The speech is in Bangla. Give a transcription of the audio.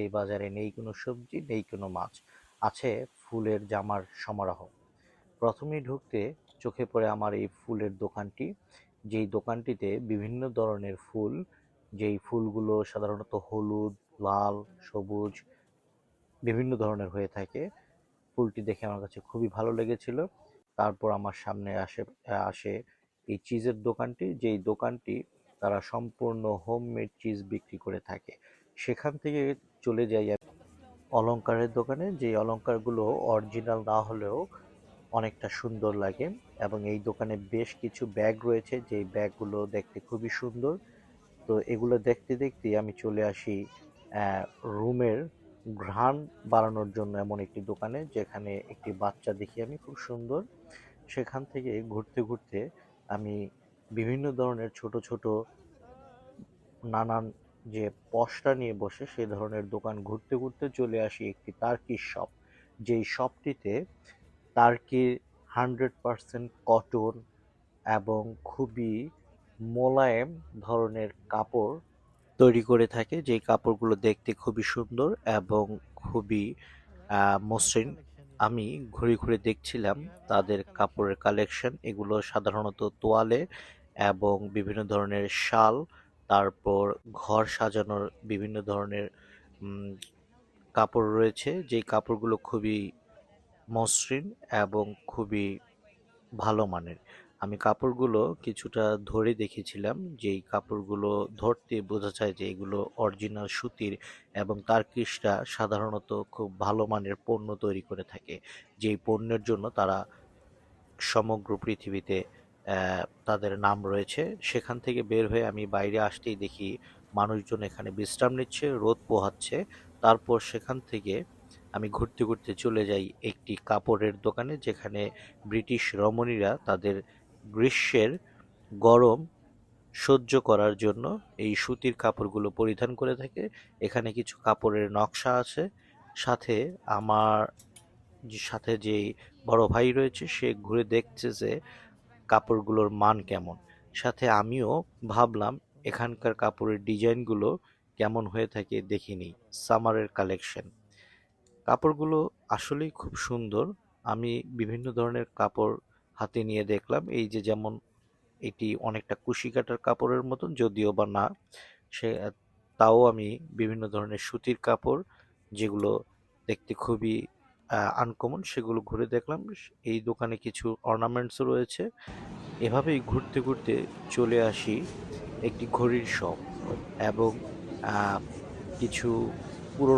এই বাজারে নেই কোনো সবজি, নেই কোনো মাছ, আছে ফুলের জামার সমারোহ। প্রথমেই ঢুকতে চোখে পড়ে আমার এই ফুলের দোকানটি, যেই দোকানটিতে বিভিন্ন ধরনের ফুল, যেই ফুলগুলো সাধারণত হলুদ, লাল, সবুজ বিভিন্ন ধরনের হয়ে থাকে। ফুলটি দেখে আমার কাছে খুবই ভালো লেগেছিল। তারপর আমার সামনে আসে এই চিজের দোকানটি, যেই দোকানটি তারা সম্পূর্ণ হোমমেড চিজ বিক্রি করে থাকে। সেখান থেকে চলে যাই আমি অলংকারের দোকানে, যেই অলংকারগুলো অরিজিনাল না হলেও অনেকটা সুন্দর লাগে, এবং এই দোকানে বেশ কিছু ব্যাগ রয়েছে যেই ব্যাগগুলো দেখতে খুবই সুন্দর। তো এগুলো দেখতে দেখতে আমি চলে আসি রুমের ঘ্রাণ বাড়ানোর জন্য এমন একটি দোকানে, যেখানে একটি বাচ্চা দেখি আমি খুব সুন্দর। সেখান থেকে ঘুরতে ঘুরতে আমি বিভিন্ন ধরনের ছোট ছোট নানান যে পসরা নিয়ে বসে সেই ধরনের দোকান ঘুরতে ঘুরতে চলে আসি একটি টার্কিশ শপ, যেই শপটিতে টার্কির 100% কটন এবং খুবই মোলায়েম ধরনের কাপড় তৈরি করে থাকে, যেই কাপড়গুলো দেখতে খুবই সুন্দর এবং খুবই মসৃণ। আমি ঘুরে ঘুরে দেখছিলাম তাদের কাপড়ের কালেকশন। এগুলো সাধারণত তোয়ালে এবং বিভিন্ন ধরনের শাল, তারপর ঘর সাজানোর বিভিন্ন ধরনের উম, কাপড় রয়েছে, যেই কাপড়গুলো খুবই মসৃণ এবং খুবই ভালো মানের। আমি কাপড়গুলো কিছুটা ধরে দেখেছিলাম, যেই কাপড়গুলো ধরতে বোঝা যায় যে এগুলো অরিজিনাল সুতির, এবং তার্কিশরা সাধারণত খুব ভালো মানের পণ্য তৈরি করে থাকে, যেই পণ্যের জন্য তারা সমগ্র পৃথিবীতে তাদের নাম রয়েছে। সেখান থেকে বের হয়ে আমি বাইরে আসতেই দেখি মানুষজন এখানে বিশ্রাম নিচ্ছে, রোদ পোহাচ্ছে। তারপর সেখান থেকে আমি ঘুরতে ঘুরতে চলে যাই একটি কাপড়ের দোকানে, যেখানে ব্রিটিশ রমণীরা তাদের গ্রীষ্মের গরম সহ্য করার জন্য এই সুতির কাপড়গুলো পরিধান করে থাকে। এখানে কিছু কাপড়ের নকশা আছে। সাথে আমার সাথে যে বড় ভাই রয়েছে সে ঘুরে দেখছে যে কাপড়গুলোর মান কেমন। সাথে আমিও ভাবলাম এখানকার কাপড়ের ডিজাইনগুলো কেমন হয়ে থাকে দেখিনি। সামারের কালেকশন কাপড়গুলো আসলেই খুব সুন্দর। আমি বিভিন্ন ধরনের কাপড় হাতে নিয়ে দেখলাম, এই যে যেমন এটি অনেকটা কুশি কাটার কাপড়ের মতন, যদিও বা না সে, তাও আমি বিভিন্ন ধরনের সুতির কাপড় যেগুলো দেখতে খুবই আনকমন সেগুলো ঘুরে দেখলাম। এই দোকানে কিছু অর্নামেন্টসও রয়েছে। এভাবেই ঘুরতে ঘুরতে চলে আসি একটি ঘড়ির শপ এবং কিছু